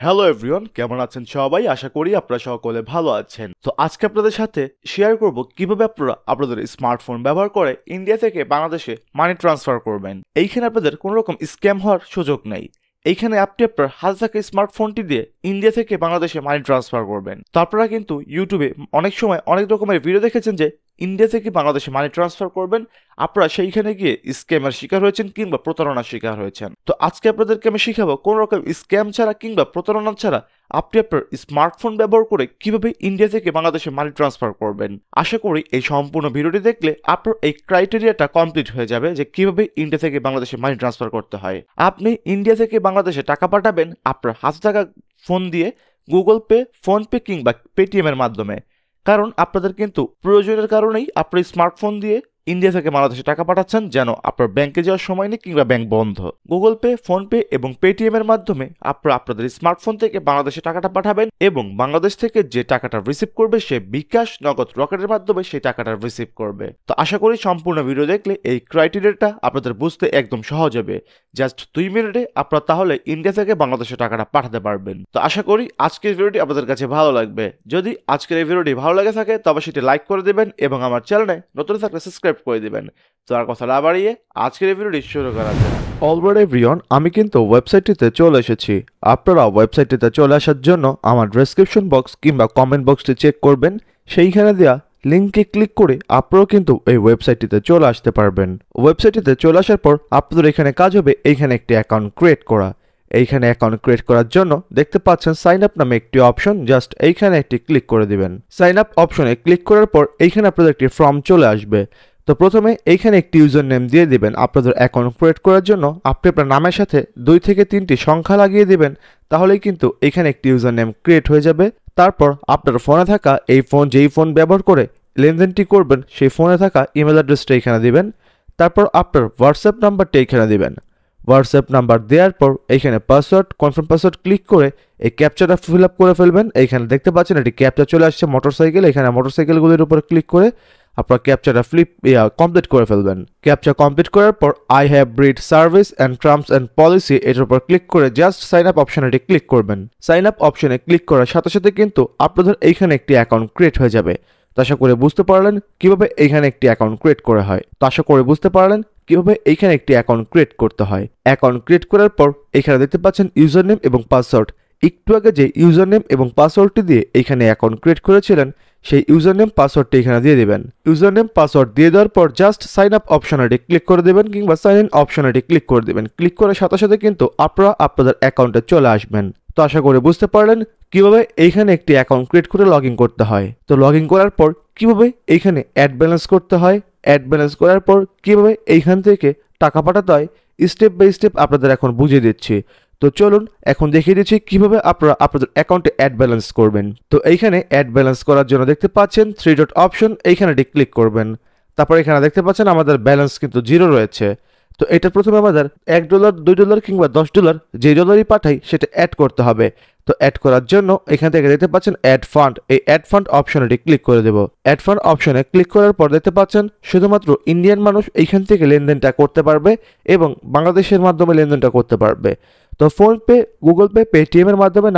Hello everyone, কেমন আছেন সবাই? আশা করি আপনারা সকলে ভালো আছেন। তো আজকে আপনাদের সাথে শেয়ার করব কিভাবে আপনারা আপনাদের স্মার্টফোন ব্যবহার করে ইন্ডিয়া থেকে বাংলাদেশে মানি ট্রান্সফার করবেন। এইখানে আপনাদের কোনো রকম স্ক্যাম হওয়ার সুযোগ নেই। এইখানে আপনি আপনার হাতে থাকা স্মার্টফোনটি দিয়ে ইন্ডিয়া থেকে বাংলাদেশে মানি ট্রান্সফার করবেন। তো আপনারা কিন্তু ইউটিউবে অনেক সময় অনেক রকমের ভিডিও দেখেছেন যে ইন্ডিয়া থেকে বাংলাদেশে মানি ট্রান্সফার করবেন, আপনারা সেইখানে গিয়ে স্ক্যামের শিকার হয়েছেন কিংবা প্রতারণার শিকার হয়েছেন। তো আজকে আপনাদেরকে আমি শিখাবো কোন রকম স্ক্যাম ছাড়া কিংবা প্রতারণা ছাড়া আপনি আপনার স্মার্টফোন ব্যবহার করে কিভাবে ইন্ডিয়া থেকে বাংলাদেশে মানি ট্রান্সফার করবেন। আশা করি এই সম্পূর্ণ ভিডিওটি দেখলে আপনার এই ক্রাইটেরিয়াটা কমপ্লিট হয়ে যাবে যে কিভাবে ইন্ডিয়া থেকে বাংলাদেশে মানি ট্রান্সফার করতে হয়। আপনি ইন্ডিয়া থেকে বাংলাদেশে টাকা পাঠাবেন আপনার হাতে থাকা ফোন দিয়ে, গুগল পে, ফোনপে কিংবা পেটিএম এর মাধ্যমে। কারণ আপনাদের কিন্তু প্রয়োজনের কারণেই আপনার স্মার্টফোন দিয়ে ইন্ডিয়া থেকে বাংলাদেশে টাকা পাঠাচ্ছেন, যেন আপনার ব্যাংকে যাওয়ার সময় নেই কিংবা ব্যাংক বন্ধ। গুগল পে, ফোনপে এবং পেটিএম এর মাধ্যমে আপনারা আপনাদের স্মার্টফোন থেকে বাংলাদেশে টাকাটা পাঠাবেন এবং বাংলাদেশ থেকে যে টাকাটা রিসিভ করবে সে বিকাশ, নগদ, রকেটের মাধ্যমে সেই টাকাটা রিসিভ করবে। তো আশা করি সম্পূর্ণ ভিডিও দেখলে এই ক্রাইটেরিয়াটা আপনাদের বুঝতে একদম সহজ হবে। জাস্ট 2 মিনিটে আপনারা তাহলে ইন্ডিয়া থেকে বাংলাদেশে টাকাটা পাঠাতে পারবেন। তো আশা করি আজকের ভিডিওটি আপনাদের কাছে ভালো লাগবে। যদি আজকের এই ভিডিওটি ভালো লাগে থাকে তবে সেটি লাইক করে দেবেন এবং আমার চ্যানেলে নতুন থাকলে সাবস্ক্রাইব করে দিবেন। তো আর কথা না বাড়িয়ে আজকের এই ভিডিওটি শুরু করা যাক। অলরেডি এভরিওয়ান, আমি কিন্তু ওয়েবসাইটটিতে চলে এসেছি। আপনারা ওয়েবসাইটটিতে চলে আসার জন্য আমার ডেসক্রিপশন বক্স কিংবা কমেন্ট বক্সটি চেক করবেন। সেইখানে দেওয়া লিঙ্কে ক্লিক করে আপনারাও কিন্তু এই ওয়েবসাইটটিতে চলে আসতে পারবেন। ওয়েবসাইটটিতে চলে আসার পর আপনাদের এখানে কাজ হবে এইখানে একটি অ্যাকাউন্ট ক্রিয়েট করা। এইখানে অ্যাকাউন্ট ক্রিয়েট করার জন্য দেখতে পাচ্ছেন সাইন আপ নামে একটি অপশন, জাস্ট এইখানে একটি ক্লিক করে দিবেন। সাইন আপ অপশনে ক্লিক করার পর এইখানে আপনাদের একটি ফর্ম চলে আসবে। তো প্রথমে এইখানে একটি ইউজার নেম দিয়ে দিবেন। আপনাদের অ্যাকাউন্ট ক্রিয়েট করার জন্য আপনি আপনার নামের সাথে 2 থেকে 3টি সংখ্যা লাগিয়ে দিবেন, তাহলেই কিন্তু এখানে একটি ইউজার নেম ক্রিয়েট হয়ে যাবে। তারপর আপনার ফোনে থাকা যেই ফোন ব্যবহার করে লেনদেনটি করবেন সেই ফোনে থাকা ইমেল অ্যাড্রেসটা এখানে দিবেন। তারপর আপনার হোয়াটসঅ্যাপ নাম্বারটা এখানে দিবেন। হোয়াটসঅ্যাপ নাম্বার দেওয়ার পর এইখানে পাসওয়ার্ড, কনফার্ম পাসওয়ার্ড ক্লিক করে এই ক্যাপচাটা ফিল আপ করে ফেলবেন। এইখানে দেখতে পাচ্ছেন এটি ক্যাপচা চলে আসছে মোটরসাইকেল। এখানে মোটরসাইকেলগুলির উপর ক্লিক করে আপনার ক্যাপচাটা কমপ্লিট করে ফেলবেন। ক্যাপচা কমপ্লিট করার পর I have read service and terms and policy এটার উপর ক্লিক করে জাস্ট সাইন আপ অপশনে ক্লিক করবেন। সাইন আপ অপশনে ক্লিক করার সাথে সাথে কিন্তু আপনাদের এইখানে একটি অ্যাকাউন্ট ক্রিয়েট হয়ে যাবে। তো আশা করে বুঝতে পারলেন কিভাবে এইখানে একটি অ্যাকাউন্ট ক্রিয়েট করা হয়। তো আশা করে বুঝতে পারলেন কিভাবে এইখানে একটি অ্যাকাউন্ট ক্রিয়েট করতে হয়। অ্যাকাউন্ট ক্রিয়েট করার পর এখানে দেখতে পাচ্ছেন ইউজার নেম এবং পাসওয়ার্ড। একটু আগে যে ইউজার নেম এবং পাসওয়ার্ডটি দিয়ে এইখানে অ্যাকাউন্ট ক্রিয়েট করেছিলেন সেই ইউজার নেম পাসওয়ার্ডটি এখানে দিয়ে দিবেন। ইউজার নেম পাসওয়ার্ড দিয়ে দেওয়ার পর জাস্ট সাইন আপ অপশনে ক্লিক করে দেবেন কিংবা সাইন ইন অপশনে ক্লিক করে দেবেন। ক্লিক করার সাথে সাথে কিন্তু আপনারা আপনাদের অ্যাকাউন্টে চলে আসবেন। তো আশা করে বুঝতে পারলেন কিভাবে এইখানে একটি অ্যাকাউন্ট ক্রিয়েট করে লগ ইন করতে হয়। তো লগ ইন করার পর কিভাবে এইখানে অ্যাড ব্যালেন্স করতে হয়, অ্যাড ব্যালেন্স করার পর কিভাবে এইখান থেকে টাকা পাঠাতে হয় স্টেপ বাই স্টেপ আপনাদের এখন বুঝিয়ে দিচ্ছি। তো চলুন এখন দেখিয়ে দিচ্ছি কিভাবে আপনারা আপনাদের অ্যাকাউন্টে অ্যাড ব্যালেন্স করবেন। তো এইখানে অ্যাড ব্যালেন্স করার জন্য দেখতে পাচ্ছেন 3 ডট অপশন, এইখানে ক্লিক করবেন। তারপর এখানে দেখতে পাচ্ছেন আমাদের ব্যালেন্স কিন্তু 0 রয়েছে। তো এটা প্রথমে আমাদের $1, $2 কিংবা $10 যে ডলারই পাঠাই সেটা অ্যাড করতে হবে। তো অ্যাড করার জন্য এখান থেকে দেখতে পাচ্ছেন অ্যাড ফান্ড, এই অ্যাড ফান্ড অপশনে ক্লিক করে দেব। অ্যাড ফান্ড অপশনে ক্লিক করার পর দেখতে পাচ্ছেন শুধুমাত্র ইন্ডিয়ান মানুষ এইখান থেকে লেনদেনটা করতে পারবে এবং বাংলাদেশের মাধ্যমে লেনদেনটা করতে পারবে। তো ফোনপে, গুগল পে, পেটিএম এর মাধ্যমে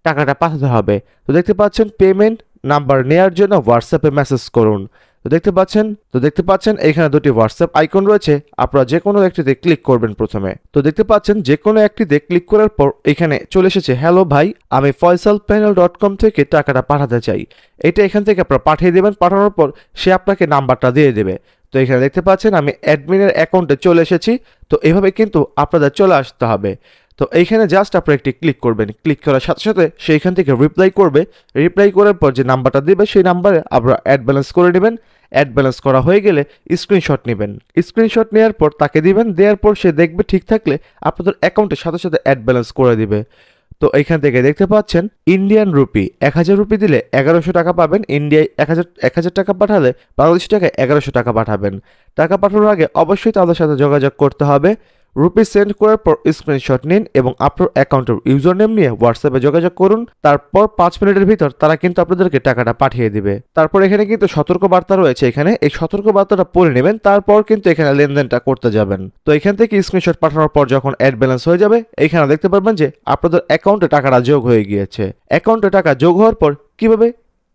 টাকাটা পাঠাতে হবে। তো দেখতে পাচ্ছেন পেমেন্ট নাম্বার নেওয়ার জন্য হোয়াটসঅ্যাপে মেসেজ করুন। তো দেখতে পাচ্ছেন এখানে 2টি হোয়াটসঅ্যাপ আইকন রয়েছে। আপনারা যে কোনো একটিতে ক্লিক করবেন প্রথমে। তো দেখতে পাচ্ছেন যে কোনো একটিতে ক্লিক করার পর এখানে চলে এসেছে হ্যালো ভাই, আমি faisalpanel.com থেকে টাকাটা পাঠাতে চাই। এটা এখান থেকে আপনারা পাঠিয়ে দেবেন। পাঠানোর পর সে আপনাকে নাম্বারটা দিয়ে দেবে। তো এখানে দেখতে পাচ্ছেন আমি অ্যাডমিনের অ্যাকাউন্টে চলে এসেছি। তো এভাবে কিন্তু আপনাদের চলে আসতে হবে। তো এইখানে জাস্ট আপনারা একটি ক্লিক করবেন। ক্লিক করার সাথে সাথে সেইখান থেকে রিপ্লাই করবে। রিপ্লাই করার পর যে নাম্বারটা দেবে সেই নাম্বারে আপনারা অ্যাড ব্যালেন্স করে নেবেন। অ্যাড ব্যালেন্স করা হয়ে গেলে স্ক্রিনশট নেবেন। স্ক্রিনশট নেওয়ার পর তাকে দিবেন। দেওয়ার পর সে দেখবে ঠিক থাকলে আপনাদের অ্যাকাউন্টের সাথে সাথে অ্যাড ব্যালেন্স করে দিবে। তো এখান থেকে দেখতে পাচ্ছেন ইন্ডিয়ান রুপি 1000 রুপি দিলে 1100 টাকা পাবেন। ইন্ডিয়ায় 1000 টাকা পাঠালে বাংলাদেশি টাকায় 1100 টাকা পাঠাবেন। টাকা পাঠানোর আগে অবশ্যই তাদের সাথে যোগাযোগ করতে হবে। রুপি সেন্ড করার পর স্ক্রিনশট নিন এবং আপনার অ্যাকাউন্টের ইউজার নেম নিয়ে হোয়াটসঅ্যাপে যোগাযোগ করুন। তারপর 5 মিনিটের ভিতর তারা কিন্তু আপনাদেরকে টাকাটা পাঠিয়ে দিবে। তারপর এখানে কিন্তু সতর্ক বার্তা রয়েছে, এখানে এই সতর্ক বার্তাটা পড়ে নেবেন, তারপর কিন্তু এখানে লেনদেনটা করতে যাবেন। তো এখান থেকে স্ক্রিনশট পাঠানোর পর যখন অ্যাড ব্যালেন্স হয়ে যাবে, এখানে দেখতে পারবেন যে আপনাদের অ্যাকাউন্টে টাকাটা যোগ হয়ে গিয়েছে। অ্যাকাউন্টে টাকা যোগ হওয়ার পর কিভাবে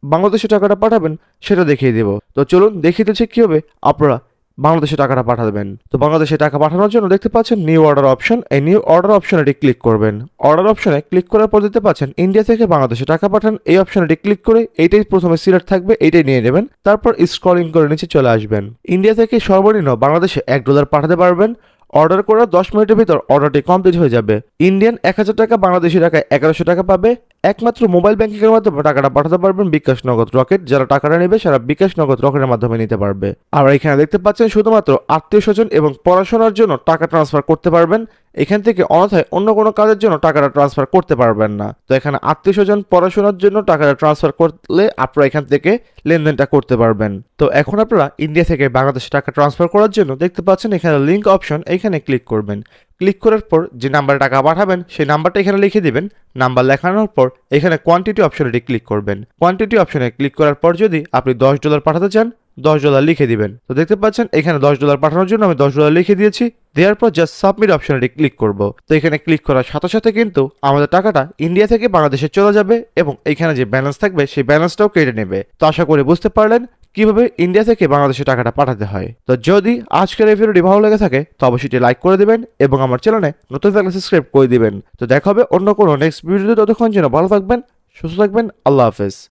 বাংলাদেশে টাকাটা পাঠাবেন সেটা দেখিয়ে দেব। তো চলুন দেখিয়ে দিচ্ছি কিভাবে আপনারা বাংলাদেশে টাকাটা পাঠাবেন। তো বাংলাদেশে টাকা পাঠানোর জন্য দেখতে পাচ্ছেন নিউ অর্ডার অপশন, এই নিউ অর্ডার অপশনে ক্লিক করবেন। অর্ডার অপশনে ক্লিক করার পর দেখতে পাচ্ছেন ইন্ডিয়া থেকে বাংলাদেশে টাকা পাঠান, এই অপশনে ক্লিক করে এইটাই প্রথমে সিলেক্ট থাকবে, এইটাই নিয়ে নেবেন। তারপর স্ক্রলিং করে নিচে চলে আসবেন। ইন্ডিয়া থেকে সর্বনিম্ন বাংলাদেশে $1 পাঠাতে পারবেন। অর্ডার করার 10 মিনিটের ভিতর অর্ডারটি কমপ্লিট হয়ে যাবে। ইন্ডিয়ান 1000 টাকা বাংলাদেশি টাকায় 1100 টাকা পাবে। একমাত্র মোবাইল ব্যাংকিং এর মাধ্যমে টাকাটা পাঠাতে পারবেন বিকাশ নগদ রকেট। যারা টাকাটা নেবে সারা বিকাশ নগদ রকেটের মাধ্যমে নিতে পারবে। আর এখানে দেখতে পাচ্ছেন শুধুমাত্র আত্মীয় স্বজন এবং পড়াশোনার জন্য টাকা ট্রান্সফার করতে পারবেন। এখান থেকে অন্যথায় অন্য কোনো কাজের জন্য টাকাটা ট্রান্সফার করতে পারবেন না। তো এখানে আত্মীয় স্বজন পড়াশোনার জন্য টাকাটা ট্রান্সফার করলে আপনারা এখান থেকে লেনদেনটা করতে পারবেন। তো এখন আপনারা ইন্ডিয়া থেকে বাংলাদেশে টাকা ট্রান্সফার করার জন্য দেখতে পাচ্ছেন এখানে লিঙ্ক অপশন, এখানে ক্লিক করবেন। ক্লিক করার পর যে নাম্বারে টাকা পাঠাবেন সেই নাম্বারটা এখানে লিখে দিবেন। নাম্বার লেখানোর পর এখানে কোয়ান্টিটি অপশনে ক্লিক করবেন। কোয়ান্টিটি অপশনে ক্লিক করার পর যদি আপনি $10 পাঠাতে চান, $10 লিখে দিবেন। তো দেখতে পাচ্ছেন এখানে $10 পাঠানোর জন্য আমি $10 লিখে দিয়েছি। দেওয়ার পর জাস্ট সাবমিট অপশনে ক্লিক করব। তো এখানে ক্লিক করার সাথে সাথে কিন্তু আমাদের টাকাটা ইন্ডিয়া থেকে বাংলাদেশে চলে যাবে এবং এখানে যে ব্যালেন্স থাকবে সেই ব্যালেন্সটাও কেটে নেবে। তো আশা করি বুঝতে পারলেন কিভাবে ইন্ডিয়া থেকে বাংলাদেশে টাকাটা পাঠাতে হয়। তো যদি আজকের এই ভিডিওটি ভালো লেগে থাকে তো অবশ্যই লাইক করে দিবেন এবং আমার চ্যানেলে নতুন থাকলে সাবস্ক্রাইব করে দিবেন। তো দেখা হবে অন্য কোনো নেক্সট ভিডিওতে। ততক্ষণ যেন ভালো থাকবেন, সুস্থ থাকবেন। আল্লাহ হাফেজ।